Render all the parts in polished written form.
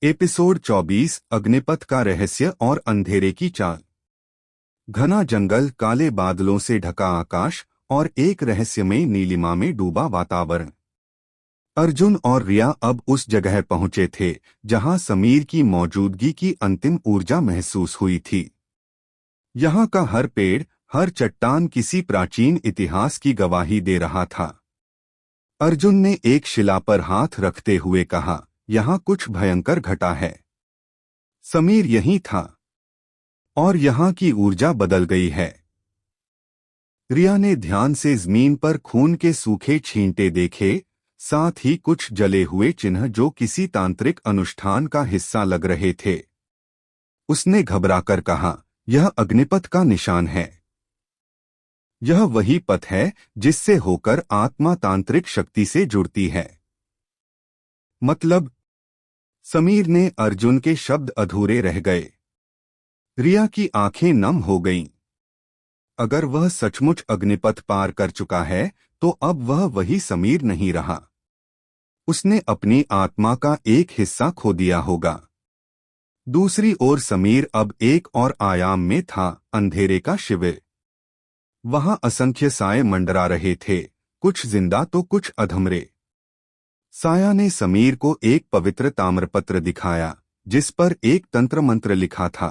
Episode 24 Agnipath का रहस्य और अंधेरे की चाल। घना जंगल, काले बादलों से ढका आकाश और एक रहस्यमय नीलिमा में डूबा वातावरण। अर्जुन और रिया अब उस जगह पहुंचे थे जहां समीर की मौजूदगी की अंतिम ऊर्जा महसूस हुई थी। यहाँ का हर पेड़, हर चट्टान किसी प्राचीन इतिहास की गवाही दे रहा था। अर्जुन ने एक शिला पर हाथ रखते हुए कहा, यहाँ कुछ भयंकर घटा है। समीर यहीं था और यहाँ की ऊर्जा बदल गई है। रिया ने ध्यान से जमीन पर खून के सूखे छींटे देखे, साथ ही कुछ जले हुए चिन्ह जो किसी तांत्रिक अनुष्ठान का हिस्सा लग रहे थे। उसने घबराकर कहा, यह अग्निपथ का निशान है। यह वही पथ है जिससे होकर आत्मा तांत्रिक शक्ति से जुड़ती है। मतलब? समीर ने अर्जुन के शब्द अधूरे रह गए। रिया की आंखें नम हो गईं। अगर वह सचमुच अग्निपथ पार कर चुका है तो अब वह वही समीर नहीं रहा। उसने अपनी आत्मा का एक हिस्सा खो दिया होगा। दूसरी ओर समीर अब एक और आयाम में था, अंधेरे का शिविर। वहां असंख्य साए मंडरा रहे थे, कुछ जिंदा तो कुछ अधमरे। साया ने समीर को एक पवित्र ताम्रपत्र दिखाया जिस पर एक तंत्र मंत्र लिखा था।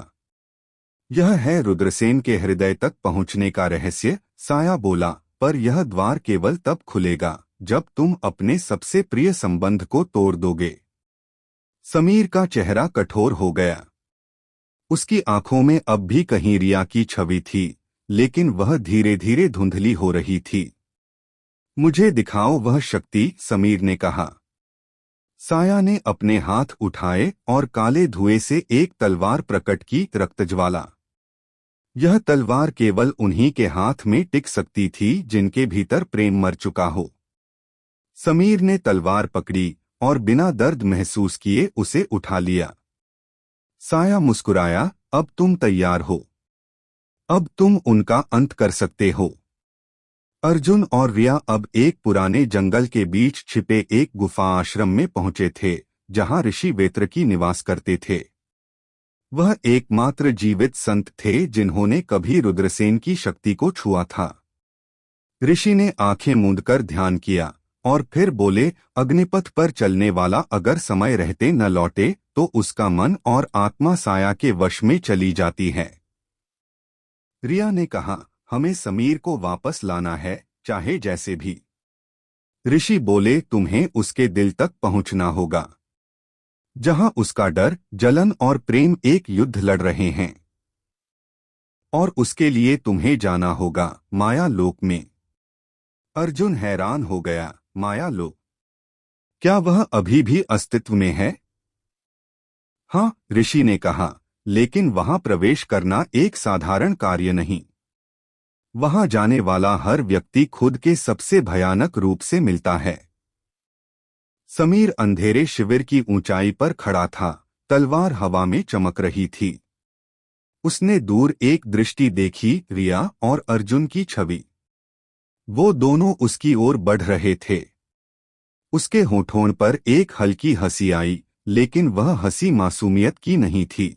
यह है रुद्रसेन के हृदय तक पहुंचने का रहस्य, साया बोला, पर यह द्वार केवल तब खुलेगा जब तुम अपने सबसे प्रिय संबंध को तोड़ दोगे। समीर का चेहरा कठोर हो गया। उसकी आंखों में अब भी कहीं रिया की छवि थी, लेकिन वह धीरे धीरे धुंधली हो रही थी। मुझे दिखाओ वह शक्ति, समीर ने कहा। साया ने अपने हाथ उठाए और काले धुएं से एक तलवार प्रकट की, रक्तज्वाला। यह तलवार केवल उन्हीं के हाथ में टिक सकती थी जिनके भीतर प्रेम मर चुका हो। समीर ने तलवार पकड़ी और बिना दर्द महसूस किए उसे उठा लिया। साया मुस्कुराया, अब तुम तैयार हो। अब तुम उनका अंत कर सकते हो। अर्जुन और रिया अब एक पुराने जंगल के बीच छिपे एक गुफा आश्रम में पहुंचे थे जहां ऋषि वेत्रकी निवास करते थे। वह एकमात्र जीवित संत थे जिन्होंने कभी रुद्रसेन की शक्ति को छुआ था। ऋषि ने आंखें मूंदकर ध्यान किया और फिर बोले, अग्निपथ पर चलने वाला अगर समय रहते न लौटे तो उसका मन और आत्मा साया के वश में चली जाती है। रिया ने कहा, हमें समीर को वापस लाना है, चाहे जैसे भी। ऋषि बोले, तुम्हें उसके दिल तक पहुंचना होगा, जहां उसका डर, जलन और प्रेम एक युद्ध लड़ रहे हैं। और उसके लिए तुम्हें जाना होगा माया लोक में। अर्जुन हैरान हो गया, माया लोक? क्या वह अभी भी अस्तित्व में है? हाँ, ऋषि ने कहा, लेकिन वहां प्रवेश करना एक साधारण कार्य नहीं। वहां जाने वाला हर व्यक्ति खुद के सबसे भयानक रूप से मिलता है। समीर अंधेरे शिविर की ऊंचाई पर खड़ा था, तलवार हवा में चमक रही थी। उसने दूर एक दृष्टि देखी, रिया और अर्जुन की छवि। वो दोनों उसकी ओर बढ़ रहे थे। उसके होठों पर एक हल्की हंसी आई, लेकिन वह हंसी मासूमियत की नहीं थी।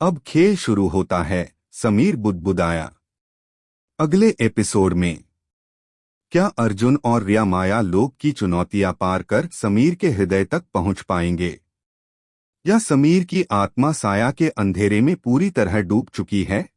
अब खेल शुरू होता है, समीर बुदबुदाया। अगले एपिसोड में क्या अर्जुन और रिया माया लोक की चुनौतियां पार कर समीर के हृदय तक पहुंच पाएंगे, या समीर की आत्मा साया के अंधेरे में पूरी तरह डूब चुकी है?